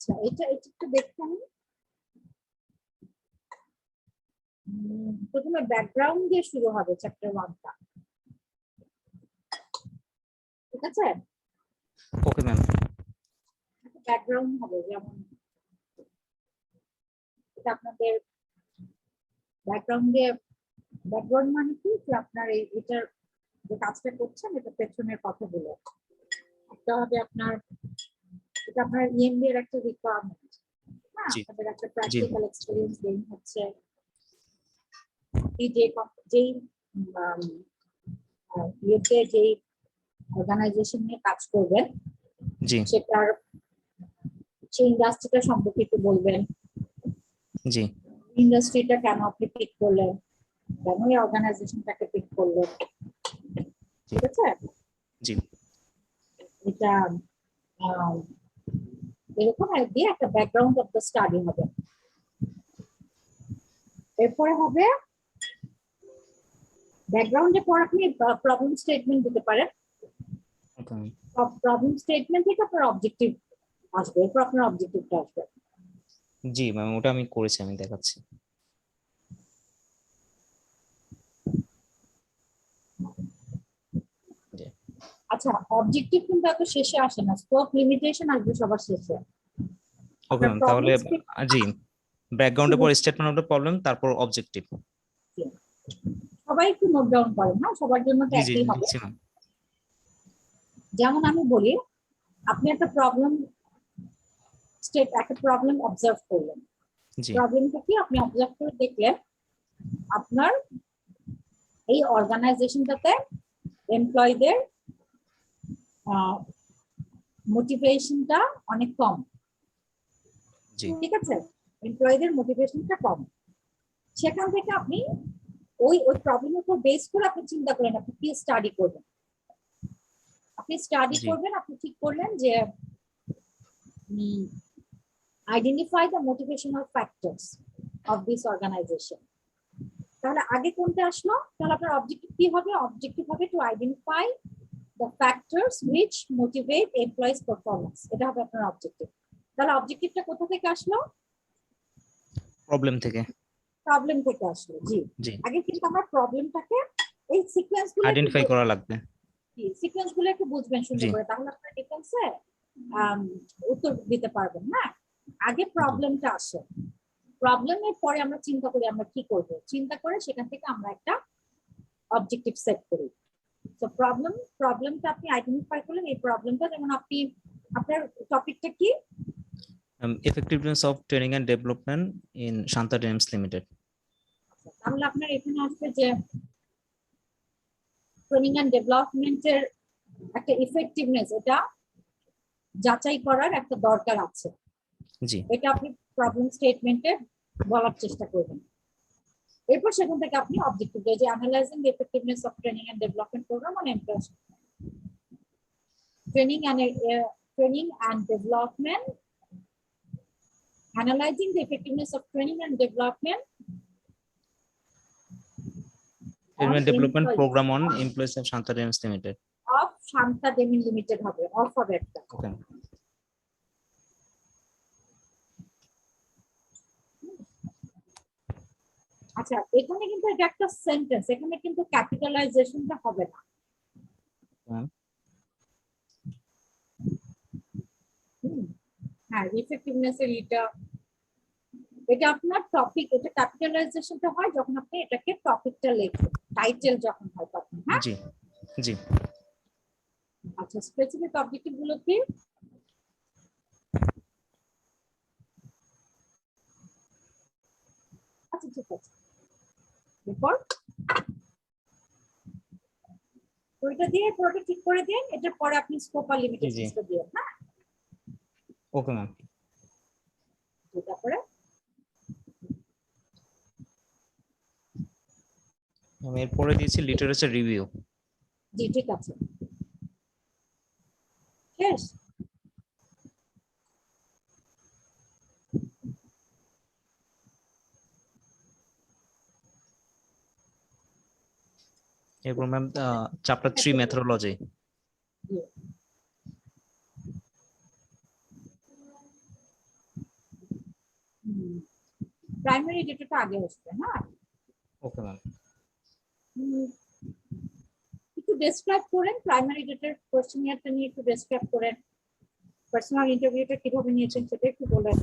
আচ্ছা, এটা একটু দেখুন। প্রথমে ব্যাকগ্রাউন্ড দিয়ে শুরু হবে চ্যাপ্টার 1টা, ঠিক আছে? Okay ma'am. ব্যাকগ্রাউন্ড হবে, যেমন এটা আপনাদের ব্যাকগ্রাউন্ড মানে কি, যে আপনার এটার যে কাজটা করছেন এটা পেছনের কথাগুলো। একটা হবে আপনার, এটা আপনার ইএমবি এর একটা রিকোয়ারমেন্ট। হ্যাঁ, জি আপনাদের একটা জি প্র্যাকটিক্যাল এক্সপেরিয়েন্স গেইন হচ্ছে। যেই ইয়েতে যেই অর্গানাইজেশন নিয়ে কাজ করবেন জি সেটার সেই ইন্ডাস্ট্রিটা সম্পর্কে একটু বলবেন। জি ইন্ডাস্ট্রিটা কেন আপনি পিক করলেন, কেন এই অর্গানাইজেশনটাকে পিক করলেন, ঠিক আছে? জি এটা এরকম দিয়ে একটা ব্যাকগ্রাউন্ড অফ দ্য স্টাডি হবে। এরপরে হবে ব্যাকগ্রাউন্ডে পর আপনি প্রবলেম স্টেটমেন্ট দিতে পারেন। ওকে প্রবলেম স্টেটমেন্ট থেকে আপনার অবজেক্টিভ আসবে, এরপর আপনার অবজেক্টিভটা আসবে। জি ম্যাম, ওটা আমি করেছি, আমি দেখাচ্ছি। জি আচ্ছা, অবজেক্টিভ কিন্তু এত শেষে আসে না, স্কোপ লিমিটেশন আসবে সবার শেষে। ওকে আপনার ম্যাম, তাহলে প্রবলেম জি, ব্যাকগ্রাউন্ডের পর স্টেটমেন্ট অফ দ্য প্রবলেম, তারপর অবজেক্টিভ। সবাই একটু নোট ডাউন করেন, হ্যাঁ, সবার জন্য তো জি জি একই হবে। লিখছি ম্যাম। যেমন আমি বলি, আপনি একটা প্রবলেম অবজার্ভ করলেন। জি প্রবলেমটা কি আপনি অবজার্ভ করে দেখলেন, আপনার এই অর্গানাইজেশনটাতে এমপ্লয়ীদের মোটিভেশনটা অনেক কম, জি ঠিক আছে? এমপ্লয়ীদের মোটিভেশনটা কম। সেখান থেকে আপনি ওই প্রবলেমের উপর বেস করে আপনি চিন্তা করেন আপনি কি স্টাডি করবেন। জি আপনি ঠিক করলেন যে identify the motivational factors of this organisation. তাহলে আগে কোনটা আসলো? তাহলে আপনার অবজেক্টিভ কি হবে? অবজেক্টিভ হবে to identify the factors which motivate employees performance. এটা হবে আপনার অবজেক্টিভ। তাহলে অবজেক্টিভটা কোথা থেকে আসলো? প্রবলেম থেকে। প্রবলেম থেকে আসলো। জি, জি আগে কিন্তু আমরা প্রবলেমটাকে এই আইডেন্টিফাই করা লাগবে। সিকোয়েন্স গুলো একটু বুঝবেন সুন্দর জি করে, তাহলে আপনার ডিফেন্সে উত্তর দিতে পারবেন। হ্যাঁ, আগে জি প্রবলেমটা আসে, প্রবলেমের পরে আমরা চিন্তা করি আমরা কি করব, চিন্তা করে সেখান থেকে আমরা একটা অবজেক্টিভ সেট করি। তো প্রবলেমটা আপনি আইডেন্টিফাই করলেন, এই প্রবলেমটা, যেমন আপনি আপনার টপিকটা কি? effectiveness of training and development in Shanta Dynamics Limited. তাহলে আপনার এখানে আসবে যে ট্রেনিং এন্ড ডেভেলপমেন্টের একটা ইফেক্টিভনেস, এটা যাচাই করার একটা দরকার আছে। জি এটা আপনি প্রবলেম স্টেটমেন্টে বলার চেষ্টা করবেন। এরপর সেখান থেকে আপনি অবজেক্টিভ যে analysing the effectiveness of training and development programme on employees, training and development, analyzing the effectiveness of training and development training on and development employees program on employees of Shanta Dynamics Limited. of Shanta Demin Limited হবে অল্ফাবেটটা। Okay. আচ্ছা, এখানে কিন্তু এটা একটা sentence, এখানে কিন্তু ক্যাপিটালাইজেশনটা হবে না। হ্যাঁ, ইফেক্টিভনেস এর এটা আপনার টপিক, এটা ক্যাপিটালাইজেশনটা হয় যখন আপনি এটাকে টপিকটা লেখেন, টাইটেল যখন হয় তখন। হ্যাঁ, জি জি আচ্ছা, স্পেসিফিক অবজেক্টিভ গুলো কি? আচ্ছা, ঠিক আছে, এরপর ওইটা দিয়ে পুরোটা ঠিক করে দিন, এটার পরে আপনি স্কোপ আর জি লিমিটেশনসটা দিন। হ্যাঁ, ওকে ম্যাম। তারপরে আমি এরপরে দিয়েছি লিটারেচার রিভিউ। জি, ঠিক আছে, শেষ। এরপর ম্যাম চ্যাপ্টার 3 মেথোডোলজি। জি। প্রাইমারি ডেটাটা আগে আসবে না। Okay ma'am. একটু ডেসক্রাইব করেন প্রাইমারি ডেটার কোয়েশ্চেনিয়ারটা নিয়ে, একটু ডেসক্রাইব করেন পার্সোনাল ইন্টারভিউটা কিভাবে নিয়েছেন সেটা একটু বলেন।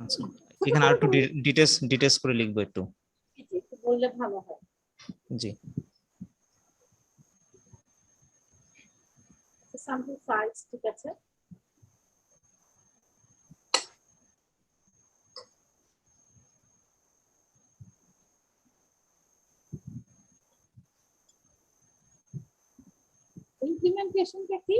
আচ্ছা, এখানে আর একটু ডিটেইলস করে লিখবো একটু। একটু বললে ভালো হয়। জি স্যাম্পল সাইজ ঠিক আছে। ইমপ্লিমেন্টেশনটা কি?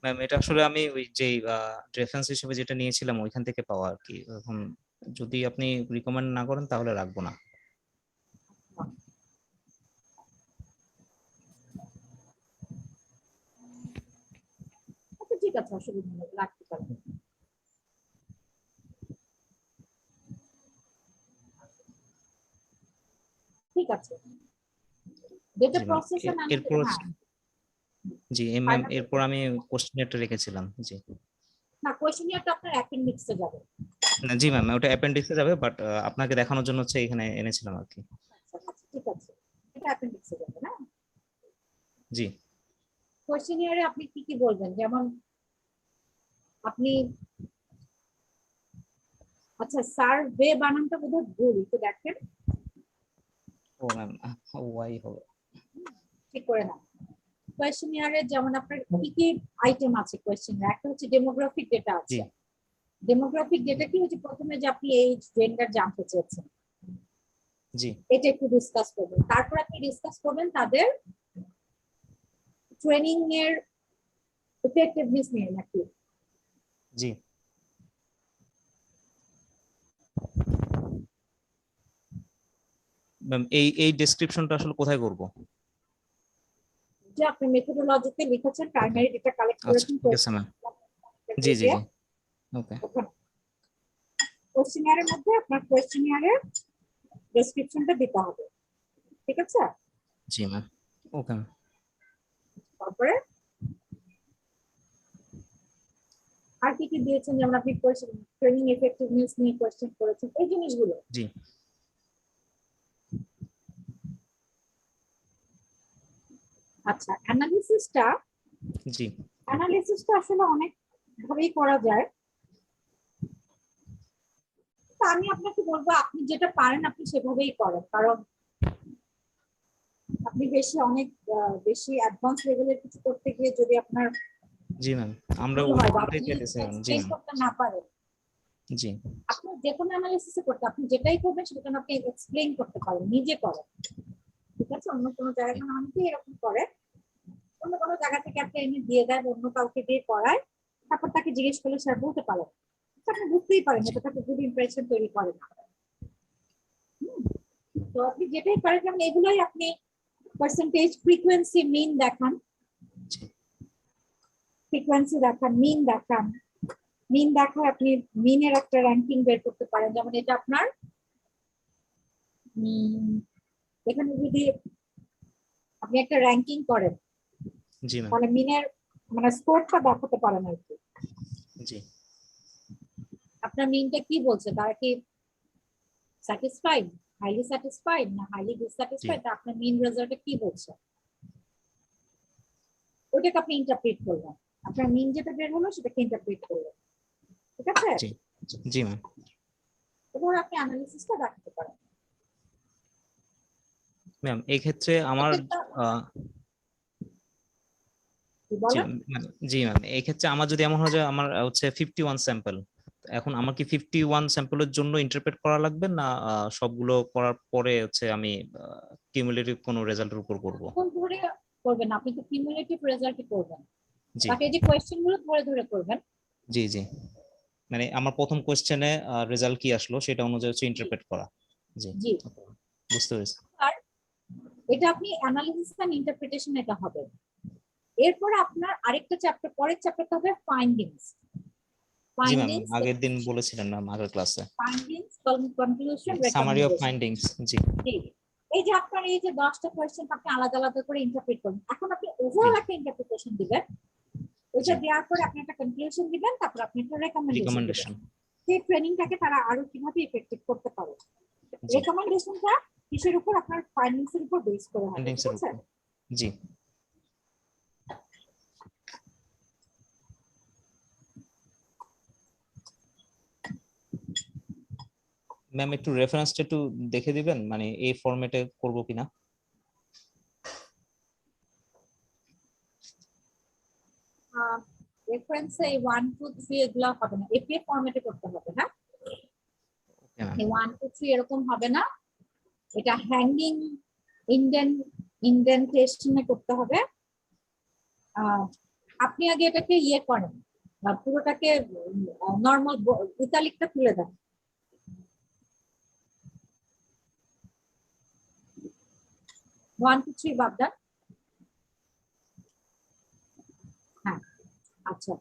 ম্যাম এটা আসলে আমি ওই যে রেফারেন্স হিসেবে যেটা নিয়েছিলাম ওইখান থেকে পাওয়া আর কি। এখন যদি আপনি রিকমেন্ড না করেন তাহলে রাখবো না। আচ্ছা ঠিক আছে, অসুবিধা নেই, রাখতে পারেন। ঠিক আছে, ডেটা জি ম্যাম, প্রসেস এরপর জি ম্যাম Final এরপর আমি কোশ্চেনটা রেখেছিলাম। জি না, কোয়েশ্চেনিয়ারটা আপনার অ্যাপেন্ডিক্সে যাবে। না, জি ম্যাম ওটা অ্যাপেন্ডিক্সে যাবে, বাট আপনাকে দেখানোর জন্য হচ্ছে এখানে এনেছিলাম আর কি। আচ্ছা আচ্ছা ঠিক আছে, এটা অ্যাপেন্ডিক্সে যাবে না। জি কোয়েশ্চেনিয়ারে আপনি কি কি বলবেন, যেমন আপনি, আচ্ছা সার্ভে বানানটা বোধহয় ভুল, একটু দেখেন ও ম্যাম ওয়াই হবে। ঠিক করে না। কোয়েশ্চেনিয়ারে যেমন আপনার কি কি আইটেম আছে কোয়েশ্চেনিয়ার, একটা হচ্ছে ডেমোগ্রাফিক ডেটা জি আছে। ডেমোগ্রাফিক ডেটা কি হচ্ছে, প্রথমে যে আপনি এইজ জেন্ডার জানতে চেয়েছেন জি এটা একটু ডিসকাস করবেন। তারপর আপনি ডিসকাস করবেন তাদের ট্রেনিং এর ইফেক্টিভনেস নিয়ে নাকি। জি ম্যাম এই ডেসক্রিপশনটা আসলে কোথায় করব? যে আপনি মেথোডোলজিতে লিখেছেন ওকে প্রাইমারি ডেটা কালেক্ট আচ্ছা করেছেন ঠিক আছে ম্যাম। জি জি জি ওকে কোয়েশ্চেনিয়ারের মধ্যে আপনার কোয়েশ্চেনিয়ারের ডেসক্রিপশনটা দিতে হবে, ঠিক আছে। জি ম্যাম ওকে ম্যাম। তারপরে আর কি কি দিয়েছেন, যেমন আপনি ট্রেনিং এফেক্টিভনেস নিয়ে কোয়েশ্চেন করেছেন, এই জিনিসগুলো। জি আচ্ছা অ্যানালিসিসটা জি আসলে অনেক ভাবেই করা যায়। তো আমি আপনাকে বলবো আপনি যেটা পারেন আপনি সেভাবেই করেন, কারণ আপনি বেশি অ্যাডভান্স লেভেলের কিছু করতে গিয়ে যদি আপনার জি ম্যাম আমরা ভুল হয় বা ওইটাই আপনি চাইতেছি ম্যাম। জি এক্সপ্লেইন ম্যাম করতে না পারেন, জি আপনি যে কোনো অ্যানালিসিস করতে আপনি যেটাই করবেন সেটা আপনি এক্সপ্লেইন করতে পারেন, নিজে করেন, ঠিক আছে। অন্য কোনো জায়গায় অনেকেই এরকম করে, অন্য কোনো জায়গা থেকে একটা এনে দিয়ে দেয়, অন্য কাউকে দিয়ে করায়, তারপর তাকে জিজ্ঞেস করলে সে বলতে পারে, আপনি বুঝতেই পারেন এটা তাকে গুড ইমপ্রেশন তৈরি করে না। তো আপনি যেটাই করেন, যেমন এগুলোই আপনি পার্সেন্টেজ, ফ্রিকোয়েন্সি, মিন দেখান, ফ্রিকোয়েন্সি দেখান, মিন দেখান। মিন দেখায় আপনি মিনের একটা র্যাঙ্কিং বের করতে পারেন, যেমন এটা আপনার এখানে যদি আপনি একটা র্যাঙ্কিং করেন জি ম্যাম তাহলে মিনের মানে স্কোরটা দেখাতে পারেন আর কি। জি আপনার মিনটা কি বলছে, তারা কি স্যাটিসফাইড, হাইলি স্যাটিসফাইড না হাইলি ডিসস্যাটিসফাইড, আপনার মিন রেজাল্টে কি বলছে ওটাকে আপনি ইন্টারপ্রিট করবেন। আপনার মিন যেটা বের হলো সেটাকে ইন্টারপ্রিট করবেন, ঠিক আছে। জি জি ম্যাম। এবার আপনি অ্যানালিসিসটা দেখাতে পারেন। ম্যাম এই ক্ষেত্রে আমার কি জি বলেন? জি ম্যাম এই ক্ষেত্রে আমার যদি এমন হয় যে আমার হচ্ছে 51 স্যাম্পল, এখন আমার কি 51 স্যাম্পলের জন্য ইন্টারপ্রেট করা লাগবে না সবগুলো করার পরে হচ্ছে আমি কিউমুলেটিভ কোনো রেজাল্টের উপর করব? কোন ধরে করবেন, আপনি তো কিউমুলেটিভ রেজাল্টই করবেন, জি বাট এই যে কোয়েশ্চেন গুলো ধরে ধরে করবেন। জি জি মানে আমার প্রথম কোশ্চেনে রেজাল্ট কি আসলো সেটা অনুযায়ী হচ্ছে ইন্টারপ্রেট করা। জি জি, বুঝতে পেরেছি। আর এটা আপনি অ্যানালিসিস এন্ড ইন্টারপ্রিটেশন এটা হবে। এরপর আপনার আরেকটা চ্যাপ্টার, পরের চ্যাপ্টারটা হবে ফাইন্ডিংস। জি ম্যাম ফাইন্ডিংস, আগের দিন বলেছিলেন ম্যাম আগের ক্লাসে findings, conclusion, summary of recommendation. Findings. জি জি, এই যে আপনার এই যে 10টা কোয়েশ্চেন আপনি আলাদা আলাদা করে ইন্টারপ্রেট করবেন, এখন আপনি ওভারঅল একটা ইন্টারপ্রিটেশন দিবেন, ওইটা দেওয়ার পরে আপনি একটা কনক্লুশন দিবেন, তারপর আপনি একটা রেকমেন্ডেশন দিবেন রিকমেন্ডেশন। সেই ট্রেনিংটাকে তারা আরো কিভাবে ইফেক্টিভ করতে পারে। জি। রেকমেন্ডেশনটা কিসের উপর? আপনার ফাইন্ডিংস এর উপর বেস করে হবে, ফাইন্ডিংস ঠিক এর আছে? উপর। জি। ম্যাম একটু রেফারেন্সটা একটু দেখে দিবেন, মানে এই ফরম্যাটে করব কিনা। রেফারেন্সে এই 1 2 3 এগুলো হবে না, এপিএফ ফরম্যাটে করতে হবে। হ্যাঁ, ওকে ম্যাম। এই 1 2 3 এরকম হবে না, এটা হ্যাঙ্গিং ইন্ডেন্টেশনে করতে হবে। আপনি আগে এটাকে ইয়ে করেন, পুরোটাকে নর্মাল ইতালিকটা তুলে দেন। ওয়ান টু থ্রি বাদ দেন। হ্যাঁ, আচ্ছা,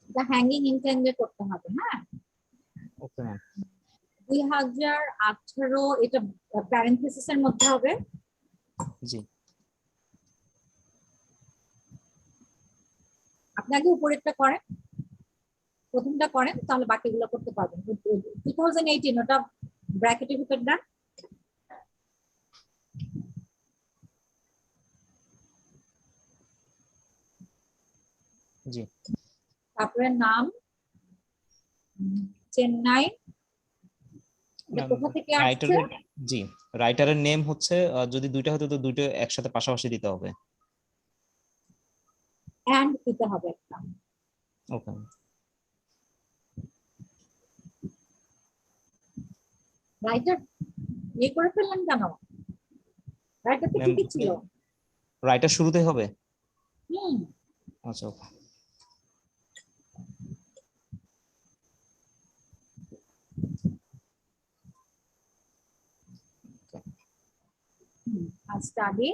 এটা হ্যাঙ্গিং ইন্টেন্ডে করতে হবে। হ্যাঁ, ওকে ম্যাম। 2018 এটা প্যারেন্থেসিস এর মধ্যে হবে। জি। আপনি আগে উপরেরটা করেন, প্রথমটা করেন, তাহলে বাকিগুলো করতে পারবেন। 2018 ওটা ব্র্যাকেটের ভিতর দেন। জি। তারপরে নাম চেন্নাই, এটা কোথা থেকে আসছে? রাইটারের, জি, রাইটারের নেম হচ্ছে যদি দুইটা হতো তো দুইটা একসাথে পাশাপাশি দিতে হবে। এন্ড দিতে হবে একটা। ওকে। রাইটার ইয়ে করে ফেললেন কেন? রাইটার তো ম্যাম ঠিকই ছিল। রাইটার শুরুতে হবে? হুম, আচ্ছা ওকে। আর স্টাডি,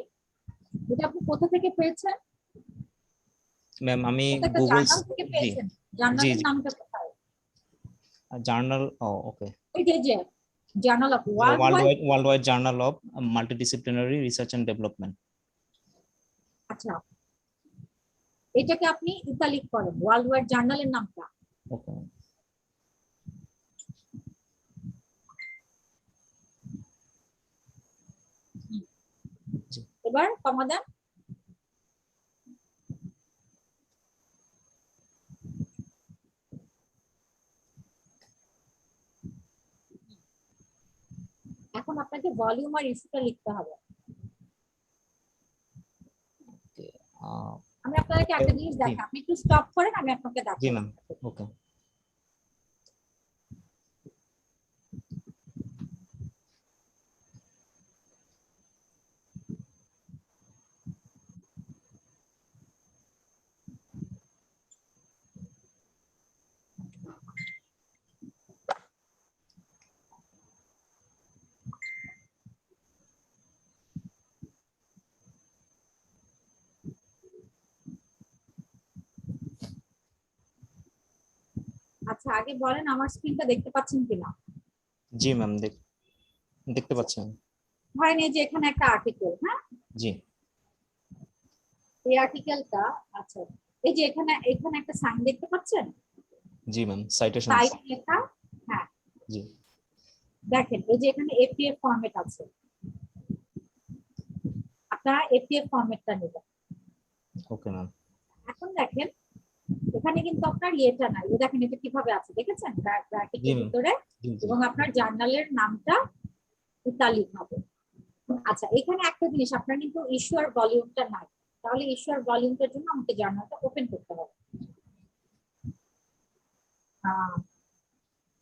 এটা আপনি কোথা থেকে পেয়েছেন? ম্যাম আমি কোথায় গুগল, জার্নাল থেকে জি পেয়েছেন? জি জার্নালের জি, নামটা কোথায়? জার্নাল, ও ওকে, এই যে journal of world wide. World wide journal of multidisciplinary research and development. আচ্ছা, এটাকে আপনি ইতালিক করেন, ওয়ার্ল্ড ওয়াইড জার্নালের নামটা। ওকে। জি। এবার কমা দেন। এখন আপনাকে ভলিউম আর ইস্যুটা লিখতে হবে। আমি আপনাকে একটা জিনিস জি দেখাই, আপনি একটু স্টপ করেন, আমি আপনাকে জি দেখাই। ম্যাম। ওকে। আচ্ছা, আগে বলেন আমার স্ক্রিনটা দেখতে পাচ্ছেন কিনা। জি ম্যাম, দেখতে আচ্ছা, পাচ্ছি আমি। ধরেন এই যে এখানে একটা আর্টিকেল। হ্যাঁ, জি এই আর্টিকেলটা, আচ্ছা, এই যে এখানে এখানে একটা সাইন দেখতে পাচ্ছেন, জি ম্যাম, সাইটেশনস। সাইট লেখা। হ্যাঁ, জি। দেখেন এই যে এখানে এপিএফ ফরম্যাট আছে, আপনারা এপিএফ ফরম্যাটটা নেবেন। Okay ma'am. এখন দেখেন এখানে কিন্তু আপনার ইয়েটা নাই, এই দেখেন এটা কিভাবে আছে দেখেছেন জি ব্র্যাকেটের ম্যাম। ভিতরে, জি জি। এবং আপনার জার্নালের নামটা ইতালিক হবে। আচ্ছা, এখানে একটা জিনিস, আপনার কিন্তু ইস্যু আর ভলিউমটা নাই, তাহলে ইস্যু আর ভলিউমটার জন্য আমাকে জার্নালটা ওপেন করতে হবে।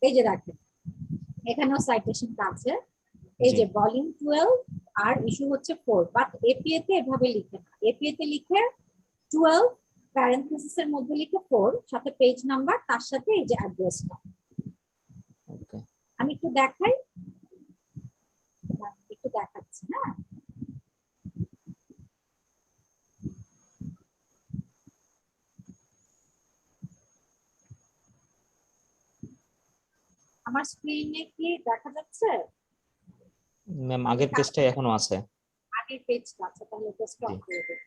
এই যে দেখেন এখানেও সাইটেশনটা আছে, এই জি। যে ভলিউম 12 আর ইস্যু হচ্ছে 4, বাট এপিএ তে এভাবে লিখে না, এপিএ তে লিখে 12 প্যারেনথেসিস এর মধ্যে লিখে 4, সাথে পেজ নাম্বার, তার সাথে এই যে অ্যাড্রেসটা। ওকে। আমি একটু দেখাই, একটু দেখাচ্ছি। হ্যাঁ, আমার স্ক্রিনে কি দেখা যাচ্ছে? ম্যাম আগের পেজটা এখনো আছে। আগের পেজটা আছে, তাহলে এটা স্টপ জি। করে দেব।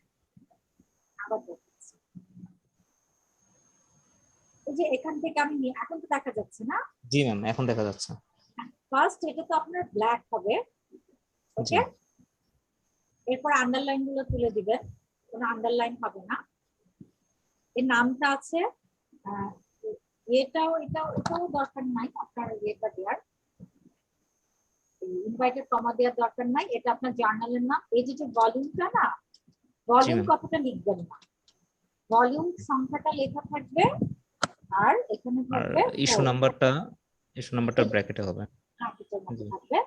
আবার দেখাচ্ছি। এই যে এখান থেকে আমি এখন তো দেখা যাচ্ছে না? জি ম্যাম এখন দেখা যাচ্ছে। ফার্স্ট এটা তো আপনার ব্ল্যাক হবে, জি ওকে? এরপর আন্ডারলাইন গুলো তুলে দিবেন, কোনো আন্ডারলাইন হবে না। এর নামটা আছে, এটাও দরকার নাই আপনার এটা দেওয়ার, ইনভাইটেড কমা দেওয়ার দরকার নাই। এটা আপনার জার্নালের নাম। এই যে ভলিউমটা না, ভলিউম ম্যাম। কথাটা লিখবেন না, ভলিউম সংখ্যাটা লেখা থাকবে আর এখানে আর থাকবে ইস্যু নাম্বারটা ব্র্যাকেটে হবে। জি থাকবে,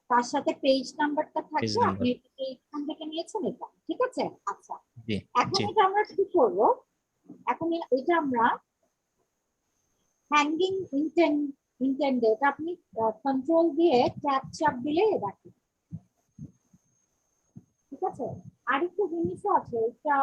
তার সাথে পেজ নাম্বারটা পেজ থাকবে। আপনি নাম্বার। এখান থেকে নিয়েছেন এটা, ঠিক আছে? আচ্ছা, জি এখন জি এটা আমরা কি করব? এখন এটা আমরা হ্যাঙ্গিং ইন্টেন্ডেড, আপনি কন্ট্রোল দিয়ে ট্যাব চাপ দিলে দেখেন, ঠিক আছে? আরেকটা জিনিসও আছে, এটা